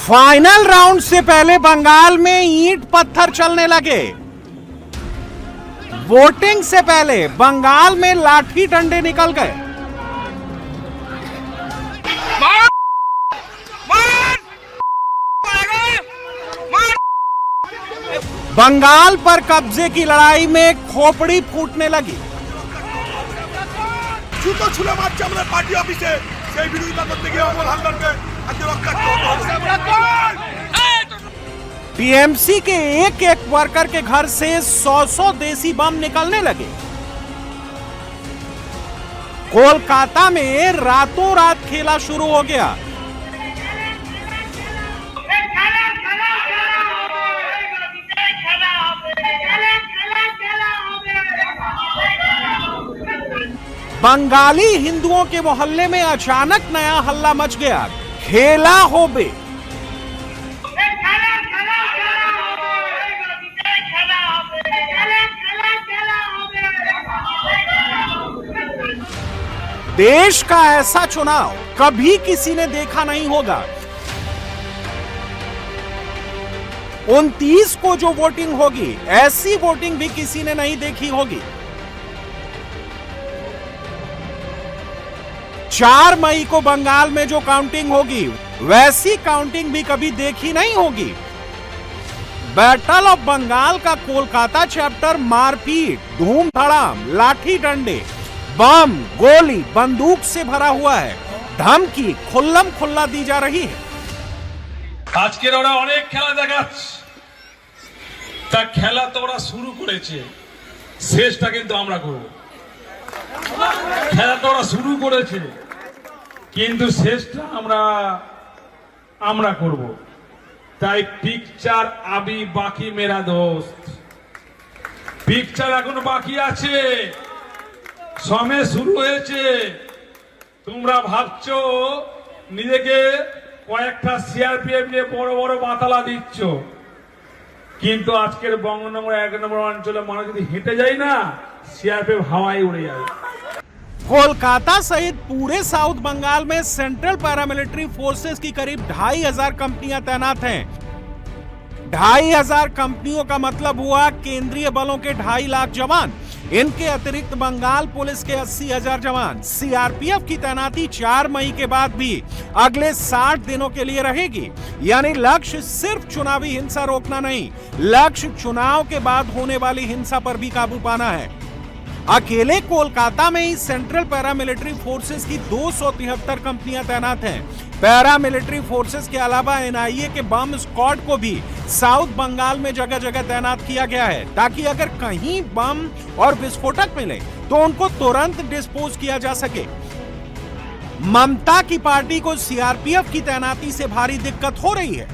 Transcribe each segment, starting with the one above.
Final round से पहले बंगाल में ईंट पत्थर चलने लगे। वोटिंग से पहले बंगाल में लाठी डंडे निकल गए। बंगाल पर कब्जे की लड़ाई में खोपड़ी फूटने लगी। জুতো ছুঁড়ে মারছে আমাদের পার্টি অফিসে, সেই বিরোধিতা করতে গিয়ে অমল হালদারকে আজকে রক্ষার্থ टीएमसी के एक एक वर्कर के घर से 100 देसी बम निकलने लगे। कोलकाता में रातों रात खेला शुरू हो गया। बंगाली हिंदुओं के मोहल्ले में अचानक नया हल्ला मच गया। खेला होबे। देश का ऐसा चुनाव कभी किसी ने देखा नहीं होगा। 29 को जो वोटिंग होगी, ऐसी वोटिंग भी किसी ने नहीं देखी होगी। 4 मई को बंगाल में जो काउंटिंग होगी, वैसी काउंटिंग भी कभी देखी नहीं होगी। बैटल ऑफ बंगाल का कोलकाता चैप्टर मारपीट, धूम धड़ाम, लाठी डंडे, बम, गोली, बंदूक से भरा हुआ है। धमकी खुल्लम खुल्ला दी जा रही है। আজকের ওরা অনেক খেলা দেখাচ্ছে, তা খেলা তো ওরা শুরু করেছে, শেষটা কিন্তু আমরা করব। খেলা তো ওরা শুরু করেছে, কিন্তু শেষটা আমরা করব। তাই পিকচার আবি বাকি মেরা দোস্ত, পিকচার এখনো বাকি আছে, সময় শুরু হয়েছে। তোমরা ভাবছো নিজেকে কয়েকটা সিআরপিএফ নিয়ে বড় বড় বাতালা দিচ্ছ, কিন্তু আজকের বঙ্গনগর 1 নম্বর অঞ্চলে মানুষ যদি হেঁটে যায় না, সিআরপিএফ হাওয়ায় উড়ে যাবে। कोलकाता सहित पूरे साउथ बंगाल में सेंट्रल पैरामिलिट्री फोर्सेस की करीब 2500 कंपनियां तैनात हैं। 2500 कंपनियों का मतलब हुआ केंद्रीय बलों के 2.5 लाख जवान। इनके अतिरिक्त बंगाल पुलिस के 80,000 जवान। सीआरपीएफ की तैनाती 4 मई के बाद भी अगले 60 दिनों के लिए रहेगी। यानी लक्ष्य सिर्फ चुनावी हिंसा रोकना नहीं, लक्ष्य चुनाव के बाद होने वाली हिंसा पर भी काबू पाना है। अकेले कोलकाता में ही सेंट्रल पैरामिलिट्री फोर्सेस की 273 कंपनियां तैनात हैं। पैरामिलिट्री फोर्सेस के अलावा एनआईए के बम स्क्वाड को भी साउथ बंगाल में जगह जगह तैनात किया गया है, ताकि अगर कहीं बम और विस्फोटक मिले तो उनको तुरंत डिस्पोज किया जा सके। ममता की पार्टी को सीआरपीएफ की तैनाती से भारी दिक्कत हो रही है।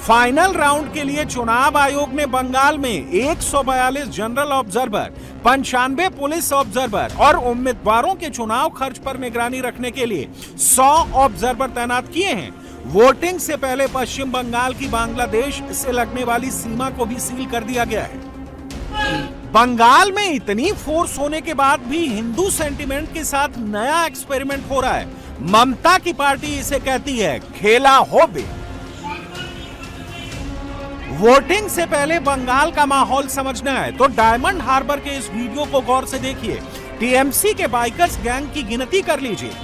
फाइनल राउंड के लिए चुनाव आयोग ने बंगाल में 142 जनरल ऑब्जर्वर, 95 पुलिस ऑब्जर्वर और उम्मीदवारों के चुनाव खर्च पर निगरानी रखने के लिए 100 ऑब्जर्वर तैनात किए हैं। वोटिंग से पहले पश्चिम बंगाल की बांग्लादेश से लगने वाली सीमा को भी सील कर दिया गया है। बंगाल में इतनी फोर्स होने के बाद भी हिंदू सेंटिमेंट के साथ नया एक्सपेरिमेंट हो रहा है। ममता की पार्टी इसे कहती है खेला होबे। वोटिंग से पहले बंगाल का माहौल समझना है तो डायमंड हार्बर के इस वीडियो को गौर से देखिए। टीएमसी के बाइकर्स गैंग की गिनती कर लीजिए।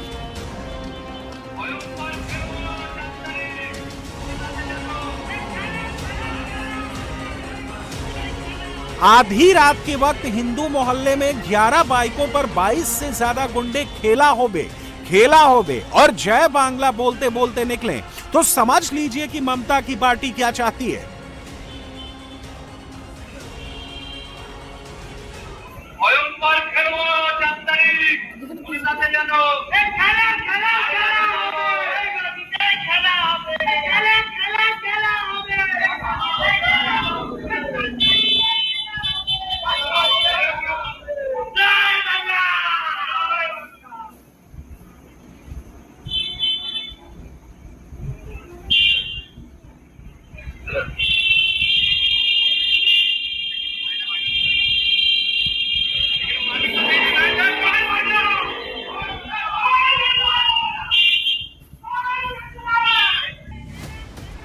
आधी रात के वक्त हिंदू मोहल्ले में 11 बाइकों पर 22 से ज्यादा गुंडे खेला होबे और जय बांग्ला बोलते बोलते निकले तो समझ लीजिए कि ममता की पार्टी क्या चाहती है।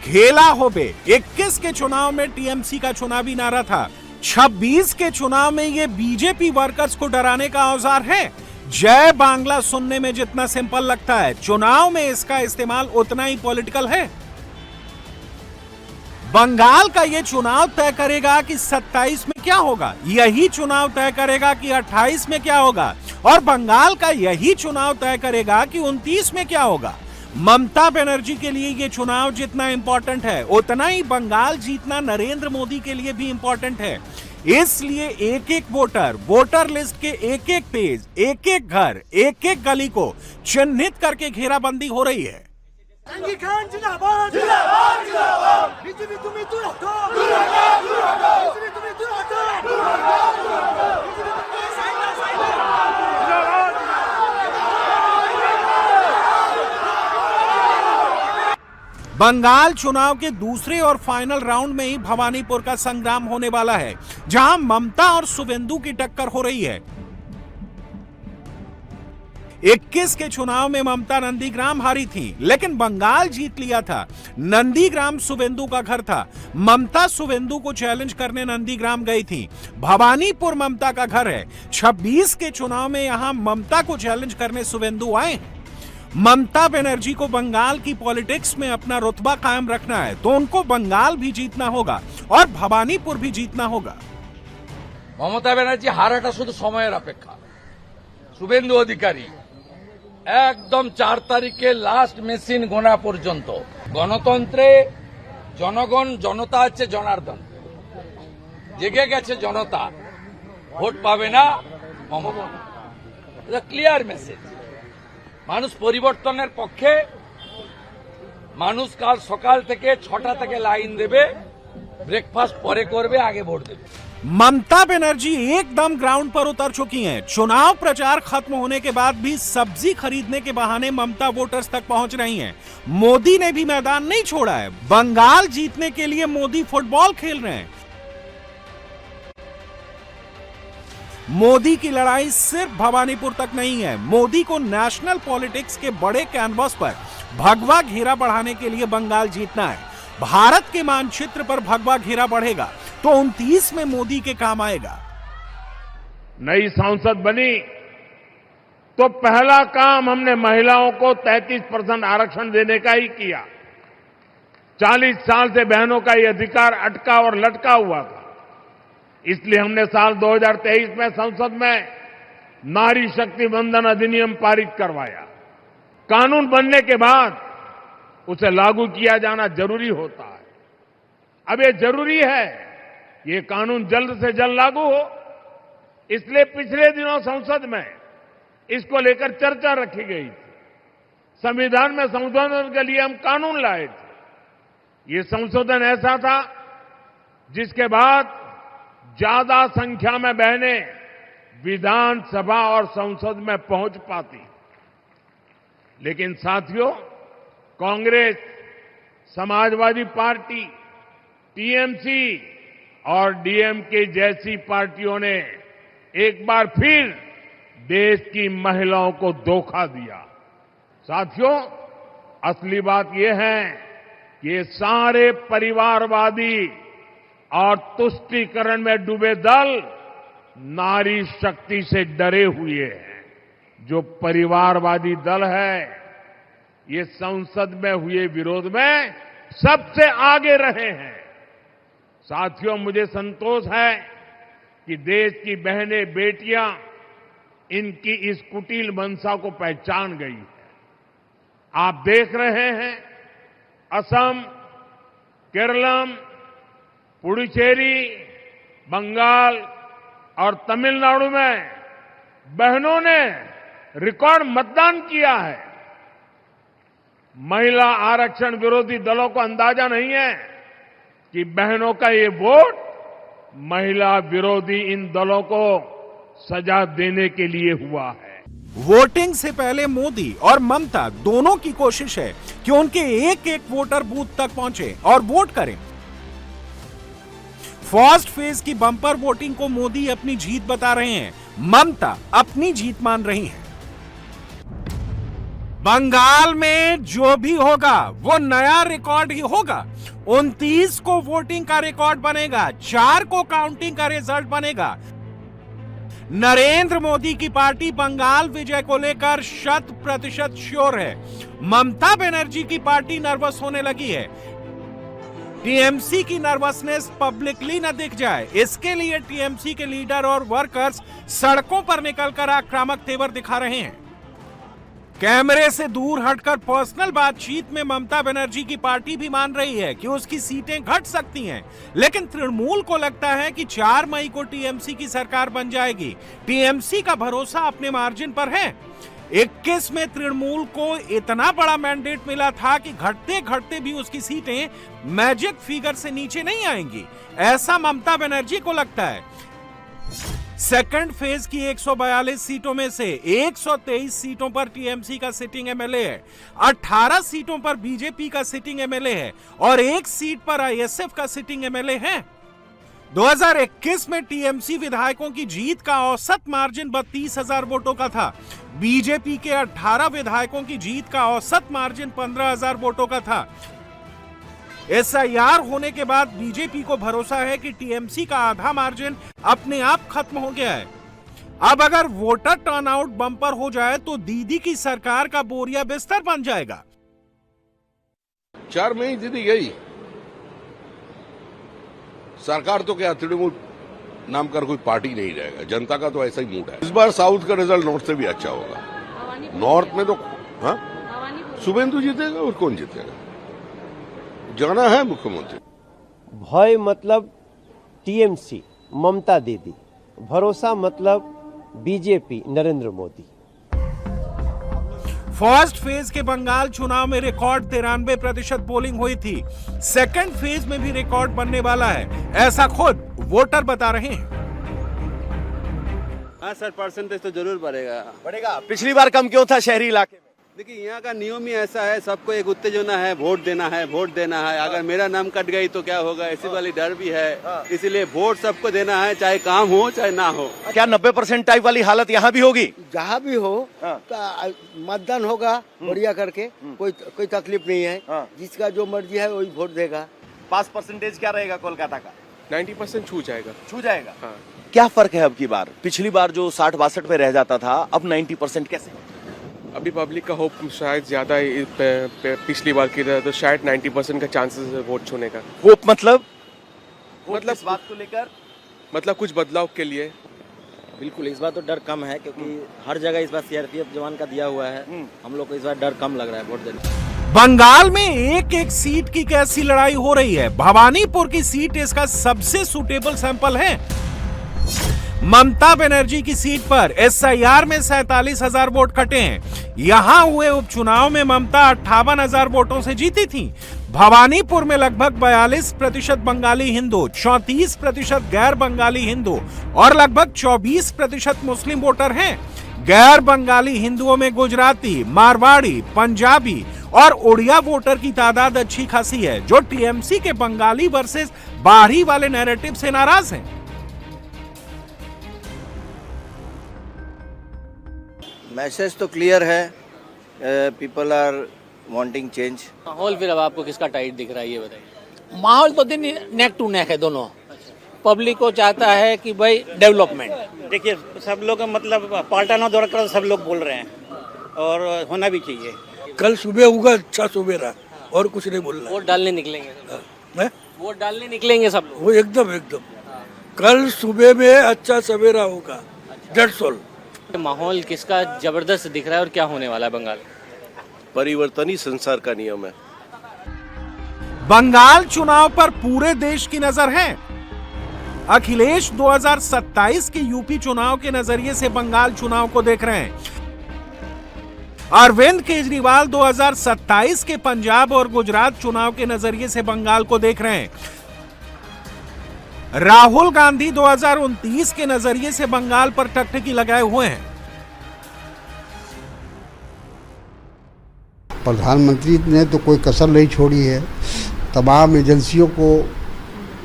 घेला होबे 21 के चुनाव में टीएमसी का चुनावी नारा था, 26 के चुनाव में ये बीजेपी वर्कर्स को डराने का औजार है। जय बांग्ला सुनने में जितना सिंपल लगता है, चुनाव में इसका इस्तेमाल उतना ही पॉलिटिकल है। बंगाल का यह चुनाव तय करेगा कि 27 में क्या होगा, यही चुनाव तय करेगा कि 28 में क्या होगा, और बंगाल का यही चुनाव तय करेगा कि 29 में क्या होगा। ममता बनर्जी के लिए यह चुनाव जितना इंपॉर्टेंट है, उतना ही बंगाल जीतना नरेंद्र मोदी के लिए भी इंपॉर्टेंट है। इसलिए एक एक वोटर लिस्ट के एक एक पेज, एक एक घर, एक एक गली को चिन्हित करके घेराबंदी हो रही है। जंगी खान जिंदाबाद जिंदाबाद जिंदाबाद बीजेपी तुम्हें दूर हटो दूर हटो दूर हटो बीजेपी तुम्हें दूर हटो दूर हटो दूर हटो बीजेपी तुम्हें साइलेंस जिंदाबाद। बंगाल चुनाव के दूसरे और फाइनल राउंड में ही भवानीपुर का संग्राम होने वाला है, जहां ममता और शुवेंदु की टक्कर हो रही है। 21 के चुनाव में ममता नंदीग्राम हारी थी, लेकिन बंगाल जीत लिया था। नंदीग्राम शुवेंदु का घर था। ममता शुवेंदु को चैलेंज करने नंदीग्राम गई थी। भवानीपुर ममता का घर है। 26 के चुनाव में यहां ममता को चैलेंज करने शुवेंदु आए। ममता बनर्जी को बंगाल की पॉलिटिक्स में अपना रुतबा कायम रखना है, तो उनको बंगाल भी जीतना होगा और भवानीपुर भी जीतना होगा। ममता बनर्जी हाराटा शुधु समयेर अपेक्षा। शुभेंदु अधिकारी একদম 4 তারিখে লাস্ট মেশিন গোনা পর্যন্ত গণতন্ত্রে জনগণ জনতা হচ্ছে জনার্দন, জেগে গেছে জনতা, ভোট পাবে না মমতা। এটা ক্লিয়ার মেসেজ। মানুষ পরিবর্তনের পক্ষে, মানুষ কাল সকাল থেকে 6টা থেকে লাইন দেবে, ব্রেকফাস্ট পরে করবে, আগে ভোট দেবে। ममता बनर्जी एकदम ग्राउंड पर उतर चुकी हैं। चुनाव प्रचार खत्म होने के बाद भी सब्जी खरीदने के बहाने ममता वोटर्स तक पहुंच रही हैं। मोदी ने भी मैदान नहीं छोड़ा है। बंगाल जीतने के लिए मोदी फुटबॉल खेल रहे हैं। मोदी की लड़ाई सिर्फ भवानीपुर तक नहीं है। मोदी को नेशनल पॉलिटिक्स के बड़े कैनवस पर भगवा घेरा बढ़ाने के लिए बंगाल जीतना है। भारत के मानचित्र पर भगवा घेरा बढ़ेगा तो 29 में मोदी के काम आएगा। नई सांसद बनी तो पहला काम हमने महिलाओं को 33% आरक्षण देने का ही किया। 40 साल से बहनों का ये अधिकार अटका और लटका हुआ था। इसलिए हमने साल 2023 में संसद में नारी शक्ति वंदन अधिनियम पारित करवाया। कानून बनने के बाद उसे लागू किया जाना जरूरी होता है। अब ये जरूरी है ये कानून जल्द से जल्द लागू हो, इसलिए पिछले दिनों संसद में इसको लेकर चर्चा रखी गई थी। संविधान में संशोधन के लिए हम कानून लाए थे। ये संशोधन ऐसा था जिसके बाद ज्यादा संख्या में बहनें विधानसभा और संसद में पहुंच पाती। लेकिन साथियों, कांग्रेस, समाजवादी पार्टी, टीएमसी और डीएमके जैसी पार्टियों ने एक बार फिर देश की महिलाओं को धोखा दिया। साथियों, असली बात यह है कि ये सारे परिवारवादी और तुष्टीकरण में डूबे दल नारी शक्ति से डरे हुए हैं। जो परिवारवादी दल है ये संसद में हुए विरोध में सबसे आगे रहे हैं। साथियों, मुझे संतोष है कि देश की बहनें, बेटियां इनकी इस कुटिल मंशा को पहचान गई है। आप देख रहे हैं असम, केरलम, पुडुचेरी, बंगाल और तमिलनाडु में बहनों ने रिकॉर्ड मतदान किया है। महिला आरक्षण विरोधी दलों को अंदाजा नहीं है कि बहनों का ये वोट महिला विरोधी इन दलों को सजा देने के लिए हुआ है। वोटिंग से पहले मोदी और ममता दोनों की कोशिश है कि उनके एक एक वोटर बूथ तक पहुंचे और वोट करें। फर्स्ट फेज की बम्पर वोटिंग को मोदी अपनी जीत बता रहे हैं, ममता अपनी जीत मान रही हैं। बंगाल में जो भी होगा वो नया रिकॉर्ड ही होगा। 29 को वोटिंग का रिकॉर्ड बनेगा, 4 को काउंटिंग का रिजल्ट बनेगा। नरेंद्र मोदी की पार्टी बंगाल विजय को लेकर 100% श्योर है। ममता बनर्जी की पार्टी नर्वस होने लगी है। टीएमसी की नर्वसनेस पब्लिकली न दिख जाए, इसके लिए टीएमसी के लीडर और वर्कर्स सड़कों पर निकलकर आक्रामक तेवर दिखा रहे हैं। कैमरे से दूर हटकर पर्सनल बातचीत में ममता बनर्जी की पार्टी भी मान रही है कि उसकी सीटें घट सकती हैं, लेकिन तृणमूल को लगता है कि 4 मई को टीएमसी की सरकार बन जाएगी। टीएमसी का भरोसा अपने मार्जिन पर है। 21 में तृणमूल को इतना बड़ा मैंडेट मिला था कि घटते घटते भी उसकी सीटें मैजिक फिगर से नीचे नहीं आएंगी, ऐसा ममता बनर्जी को लगता है। सेकंड फेज की 142 सीटों में से 123 सीटों पर टीएमसी का सिटिंग एमएलए है, 18 सीटों पर बीजेपी का सिटिंग एमएलए है और 1 सीट पर आईएसएफ का सिटिंग एमएलए है। 2021 में टीएमसी विधायकों की जीत का औसत मार्जिन 32,000 वोटों का था। बीजेपी के 18 विधायकों की जीत का औसत मार्जिन 15,000 वोटों का था। एसआईआर होने के बाद बीजेपी को भरोसा है कि टीएमसी का आधा मार्जिन अपने आप खत्म हो गया है। अब अगर वोटर टर्नआउट बम्पर हो जाए तो दीदी की सरकार का बोरिया बिस्तर बन जाएगा। 4 मई दीदी गई, सरकार तो क्या तृणमूल नाम कर कोई पार्टी नहीं रहेगा। जनता का तो ऐसा ही मूड है। इस बार साउथ का रिजल्ट नॉर्थ से भी अच्छा होगा। नॉर्थ में तो हाँ शुभेंदु जीतेगा और कौन जीतेगा, जाना है मुख्यमंत्री। भय मतलब टीएमसी ममता दीदी, भरोसा मतलब BJP Narendra Modi. First phase के बंगाल चुनाव में रिकॉर्ड 93% पोलिंग हुई थी। सेकंड फेज में भी रिकॉर्ड बनने वाला है, ऐसा खुद वोटर बता रहे हैं। हाँ सर, परसेंटेज तो जरूर बढ़ेगा। पिछली बार कम क्यों था शहरी इलाके में? देखिए यहाँ का नियम ही ऐसा है, सबको एक उत्तेजना है, वोट देना है। अगर मेरा नाम कट गई तो क्या होगा, ऐसी वाली डर भी है। इसीलिए वोट सबको देना है, चाहे काम हो चाहे ना हो। क्या 90% टाइप वाली हालत यहाँ भी होगी? जहाँ भी हो तो मतदान होगा बढ़िया करके, कोई तकलीफ नहीं है। जिसका जो मर्जी है वही वोट देगा। पास परसेंटेज क्या रहेगा कोलकाता का? 90% छू जाएगा। हाँ। क्या फर्क है अब की बार? पिछली बार जो 60-62 पे रह जाता था, अब 90% कैसे? अभी पब्लिक का होप शायद ज्यादा पिछली बार की तरह, तो शायद 90% का चांसेस है वोट छूने का। होप मतलब इस बात को लेकर, मतलब कुछ बदलाव के लिए। बिल्कुल, इस बार तो डर कम है क्योंकि हर जगह इस बार सीआरपीएफ जवान का दिया हुआ है। हम लोग को इस बार डर कम लग रहा है वोट देने। बंगाल में एक सीट की कैसी लड़ाई हो रही है। भवानीपुर की सीट इसका सबसे सुटेबल सैंपल है। ममता बनर्जी की सीट पर एसआईआर में 47,000 वोट कटे हैं। यहां हुए उपचुनाव में ममता 58,000 वोटों से जीती थी। भवानीपुर में लगभग 42% बंगाली हिंदू, 34% गैर बंगाली हिंदू और लगभग 24% मुस्लिम वोटर हैं। गैर बंगाली हिंदुओं में गुजराती, मारवाड़ी, पंजाबी और उड़िया वोटर की तादाद अच्छी खासी है, जो टीएमसी के बंगाली वर्सेस बाहरी वाले नैरेटिव से नाराज हैं। मैसेज तो क्लियर है, पीपल आर वांटिंग चेंज। माहौल फिर अब आपको किसका टाइट दिख रहा है ये बताइए। माहौल तो दिन नेक टू नेक है दोनों। पब्लिक को चाहता है कि भाई डेवलपमेंट। देखिए सब लोग मतलब पलटाना दौड़ कर सब लोग बोल रहे हैं और होना भी चाहिए। कल सुबह होगा अच्छा सवेरा, और कुछ नहीं बोलना। वोट डालने निकलेंगे, वोट डालने निकलेंगे सब लोग। वो एकदम कल सुबह में अच्छा सवेरा होगा। That's all. माहौल किसका जबरदस्त दिख रहा है और क्या होने वाला है बंगाल? परिवर्तन ही संसार का नियम है। बंगाल चुनाव पर पूरे देश की नजर है। अखिलेश 2027 के यूपी चुनाव के नजरिए से बंगाल चुनाव को देख रहे हैं। अरविंद केजरीवाल 2027 के पंजाब और गुजरात चुनाव के नजरिए से बंगाल को देख रहे हैं। राहुल गांधी 2029 के नजरिए से बंगाल पर टकटकी लगाए हुए हैं। प्रधानमंत्री ने तो कोई कसर नहीं छोड़ी है, तमाम एजेंसियों को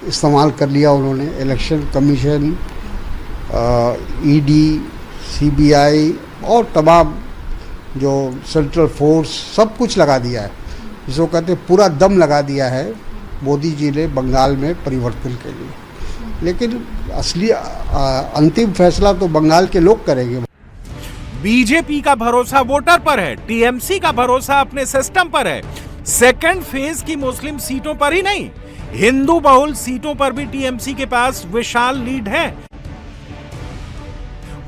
इस्तेमाल कर लिया उन्होंने। इलेक्शन कमीशन, ईडी, सीबीआई और तमाम जो सेंट्रल फोर्स सब कुछ लगा दिया है, जिसको कहते हैं पूरा दम लगा दिया है मोदी जी ने बंगाल में परिवर्तन के लिए। लेकिन असली अंतिम फैसला तो बंगाल के लोग करेंगे। बीजेपी का भरोसा वोटर पर है, टीएमसी का भरोसा अपने सिस्टम पर है। सेकंड फेज की मुस्लिम सीटों पर ही नहीं, हिंदू बहुल सीटों पर भी टीएमसी के पास विशाल लीड है।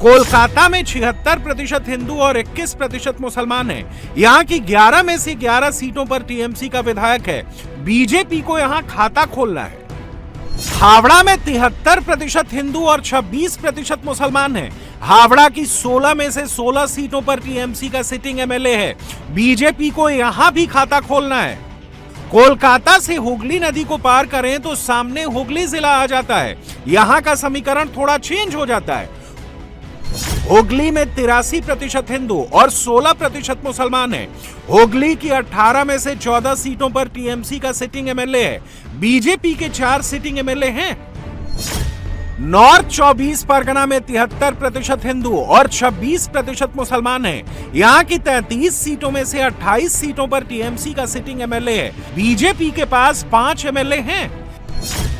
कोलकाता में 76% हिंदू और 21% मुसलमान हैं। यहां की 11 में से 11 सीटों पर टीएमसी का विधायक है। बीजेपी को यहां खाता खोलना है। हावड़ा में 73% हिंदू और 26% मुसलमान हैं। हावड़ा की 16 में से 16 सीटों पर टीएमसी का सिटिंग एमएलए है। बीजेपी को यहां भी खाता खोलना है। कोलकाता से हुगली नदी को पार करें तो सामने हुगली जिला आ जाता है। यहां का समीकरण थोड़ा चेंज हो जाता है। हुगली में 83% हिंदू और 16% मुसलमान हैं। हुगली की 18 में से 14 सीटों पर टीएमसी का सिटिंग एमएलए है। बीजेपी के 4 सिटिंग एमएलए हैं। नॉर्थ 24 परगना में 73% हिंदू और 26% मुसलमान हैं। यहां की 33 सीटों में से 28 सीटों पर टीएमसी का सिटिंग एमएलए है। बीजेपी के पास 5 एमएलए हैं।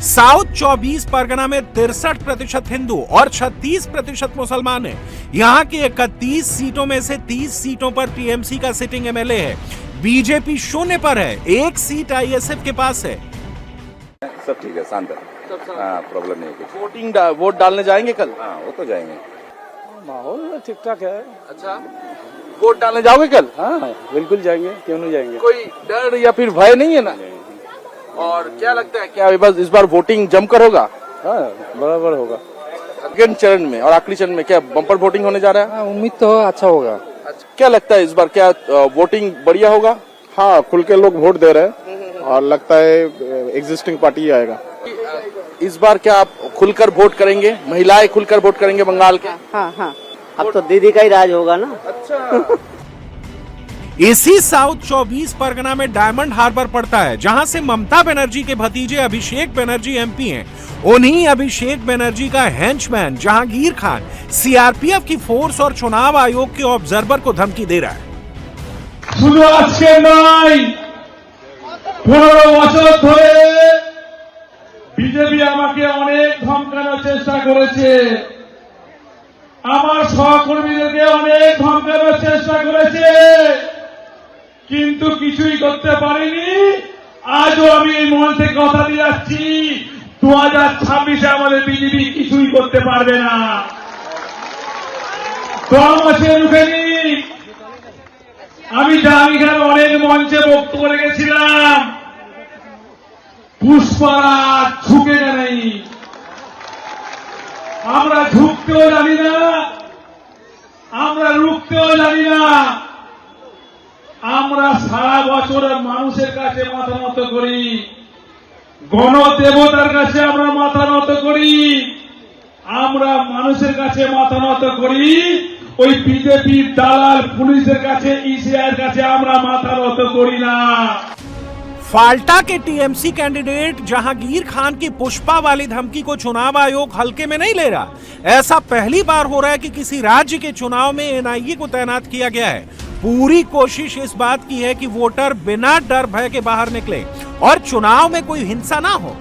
साउथ 24 परगना में 63% हिंदू और 36% मुसलमान हैं। यहां की 31 सीटों में से 30 सीटों पर टीएमसी का सिटिंग एमएलए है। बीजेपी 0 पर है। 1 सीट आईएसएफ के पास है। सब ठीक है, शांत है, प्रॉब्लम नहीं है। वोट डालने जाएंगे कल? हाँ, वो तो जाएंगे। माहौल ठीक ठाक है। अच्छा, वोट डालने जाओगे कल? हाँ बिल्कुल जाएंगे, क्यों नहीं जाएंगे। कोई डर या फिर भय नहीं है ना? और क्या लगता है, क्या इस बार वोटिंग जमकर होगा? हाँ, बराबर होगा। सेकंड चरण में और आखिरी चरण में क्या बम्पर वोटिंग होने जा रहा है? उम्मीद तो अच्छा होगा। अच्छा, क्या लगता है इस बार क्या वोटिंग बढ़िया होगा? हाँ, खुल के लोग वोट दे रहे हैं और लगता है एग्जिस्टिंग पार्टी आएगा। इस बार क्या आप खुलकर वोट करेंगे? महिलाएं खुलकर वोट करेंगे बंगाल के? हाँ हाँ, अब तो दीदी का ही राज होगा ना। अच्छा। इसी साउथ 24 परगना में डायमंड हार्बर पड़ता है, जहां से ममता बनर्जी के भतीजे अभिषेक बनर्जी एमपी हैं। उन्हीं अभिषेक बनर्जी का हेंचमैन जहांगीर खान सीआरपीएफ की फोर्स और चुनाव आयोग के ऑब्जर्वर को धमकी दे रहा है। শুধু আজকে নয়, 15 বছর ধরে বিজেপি আমাকে অনেক ধমকানোর চেষ্টা করেছে, আমার সহকর্মীদেরকে অনেক ধমকানোর চেষ্টা করেছে, কিন্তু কিছুই করতে পারিনি। আজও আমি এই মঞ্চ থেকে কথা দিয়ে যাচ্ছি, 2026-এ আমাদের বিজেপি কিছুই করতে পারবে না। দম আছে মুখেনি। আমি এখানে অনেক মঞ্চে বক্তব্য রেখেছিলাম, পুষ্পারাজ ঝুঁকে নেই। আমরা ঝুঁকতেও জানি না, আমরা রুখতেও জানি না। আমরা সারা বছর মানুষের কাছে মাথা নত করি, গণদেবতার কাছে আমরা মাথা নত করি, আমরা মানুষের কাছে মাথা নত করি। ওই বিজেপি দালাল পুলিশের কাছে, ইসিআইয়ের কাছে আমরা মাথা নত করি না। फाल्टा के टीएमसी कैंडिडेट जहांगीर खान की पुष्पा वाली धमकी को चुनाव आयोग हल्के में नहीं ले रहा। ऐसा पहली बार हो रहा है कि किसी राज्य के चुनाव में एनआईए को तैनात किया गया है। पूरी कोशिश इस बात की है कि वोटर बिना डर भय के बाहर निकले और चुनाव में कोई हिंसा ना हो।